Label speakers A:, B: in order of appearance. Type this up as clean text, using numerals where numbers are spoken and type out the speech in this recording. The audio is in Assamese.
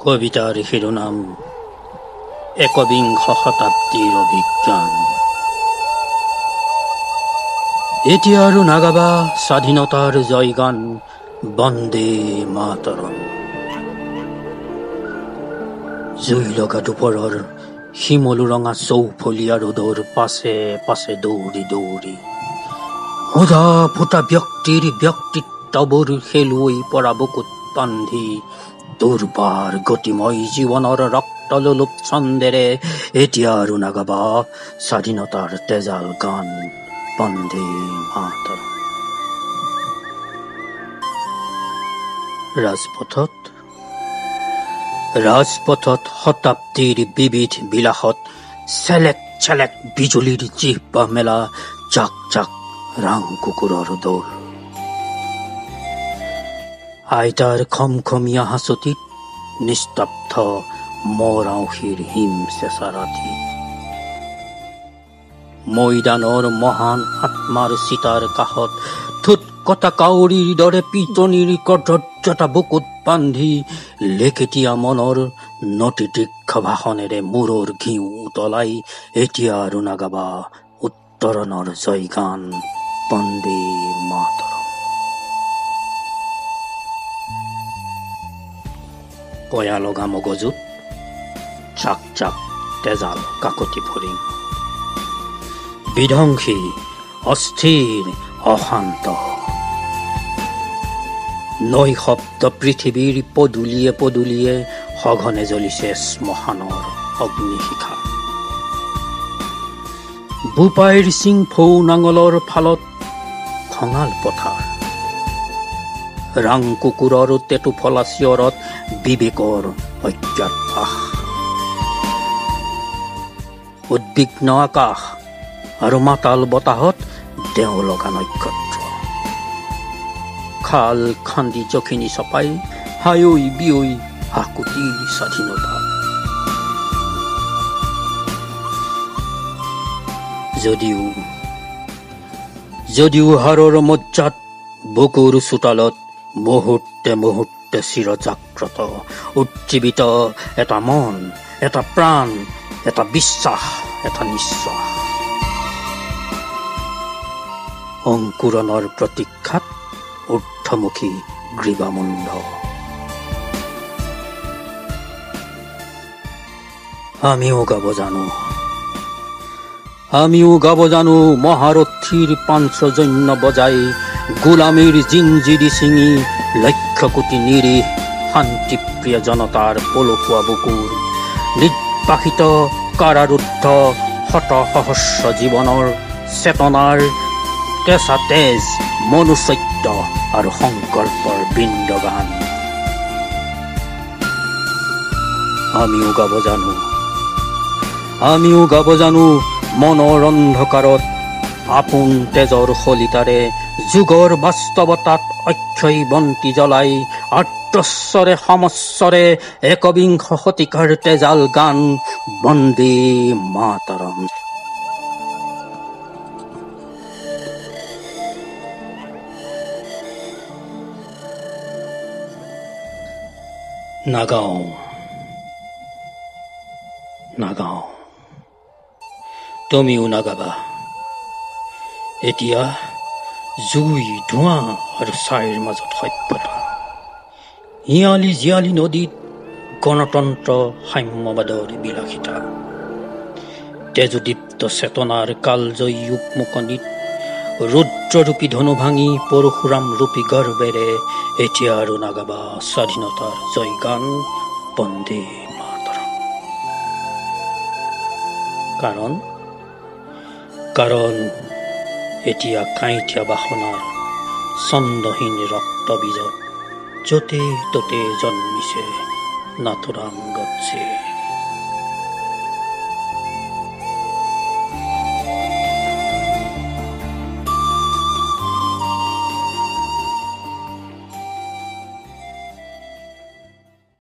A: কবিতাৰ শিৰোনাম একবিংশ শতাব্দীৰ অভিজ্ঞান। এতিয়া আৰু নাগাবা স্বাধীনতাৰ জয়গান, বন্দে মাতৰম। জুই লগা দুপৰৰ শিমলু ৰঙা চৌফলীয়া ৰ'দৰ পাছে পাছে দৌৰি দৌৰি সুধা ফুটা ব্যক্তিৰ ব্যক্তিত্ববোৰ খেলুৱৈ পৰা বুকুত বান্ধি দুৰ্বাৰ গতিময় জীৱনৰ ৰক্তলোলুপ ছন্দেৰে এতিয়া আৰু নাগাবা স্বাধীনতাৰ তেজাল গান, বন্দে মাতৰম। ৰাজপথত শতাব্দীৰ বিবিধ বিলাসত চেলেক চেলেক বিজুলীৰ জিহ্বা মেলা জাক জাক ৰাং কুকুৰৰ দৌৰ। আইতাৰ খমখমীয়া হাঁচতিত নিস্তব্ধ মৰাওশীৰ হিম চেঁচা ৰাতি। মৈদানৰ মহান আত্মাৰ চিতাৰ কাষত ঠোঁট কটা কাউৰীৰ দৰে পিটনিৰ কদৰ্যতা বুকুত বান্ধি লেকেটীয়া মনৰ নতিতীক্ষ ভাষণেৰে মূৰৰ ঘিউ উতলাই এতিয়া আৰু নাগাবা উত্তৰণৰ জয়গান, বন্দে মাতৰম। পয়া লগা মগজুত চাক চাক তেজাল কাকতি ফৰিং, বিধ্বংসী অস্থিৰ অশান্ত। নৈশব্দ পৃথিৱীৰ পদূলিয়ে পদূলিয়ে সঘনে জ্বলিছে শ্মশানৰ অগ্নিশিখা। বোপাইৰ চিংফৌ নাঙলৰ ফালত খঙাল পথাৰ, ৰাং কুকুৰৰ টেটুফলা চিঞৰত বিবেকৰ অজ্ঞাত ভাস। উদ্বিগ্ন আকাশ আৰু মাতাল বতাহত দেও লগা নক্ষত্ৰ। খাল খান্দি জখিনী চপাই হায়ৈ বিয়ৈ হাকুটিৰ স্বাধীনতা। যদিও হাৰৰ মজ্জাত বুকুৰ চোতালত মুহূৰ্তে মুহূৰ্তে চিৰজাগ্ৰত উজ্জীৱিত এটা মন, এটা প্ৰাণ, এটা বিশ্বাস, এটা নিশ্বাস। অংকুৰণৰ প্ৰতীক্ষাত ঊৰ্ধ্বমুখী গ্ৰীবামুণ্ড। আমিও গাব জানো মহাৰথীৰ পাঞ্চজন্য বজাই, গোলামীৰ জিঞ্জিৰি ছিঙি লক্ষ কোটি নিৰীহ শান্তিপ্ৰিয় জনতাৰ পলসুৱা বুকুৰ নিৰ্বাসিত কাৰাৰুদ্ধ শত সহস্ৰ জীৱনৰ চেতনাৰ কেঁচা তেজ, মনুষ্যত্ব আৰু সংকল্পৰ বৃন্দগান। আমিও গাব জানো মনৰ অন্ধকাৰত আপোন তেজৰ শলিতাৰে যুগৰ বাস্তৱতাত অক্ষয় বন্তি জ্বলাই আৰ্তস্বৰে সমস্বৰে একবিংশ শতিকাৰ তেজাল গান, বন্দে মাতৰম। নাগাওঁ, তুমিও নাগাবা। এতিয়া জুই, ধোঁৱা আৰু ছাইৰ মাজত সভ্যতা। হিয়ালি জীয়ালি নদীত গণতন্ত্ৰ সাম্যবাদৰ বিলাসিতা। তেজদীপ্ত চেতনাৰ কালজয়ী উপমুকনিত ৰুদ্ৰৰূপী ধনু ভাঙি পৰশুৰাম ৰূপী গৰ্বেৰে এতিয়া আৰু নাগাবা স্বাধীনতাৰ জয়গান, বন্দে মাতৰম। কাৰণ এতিয়া কাঁইঠীয়া বাসনাৰ ছন্দহীন ৰক্তবীজত য'তে ত'তে জন্মিছে নাথুৰাম গডছে।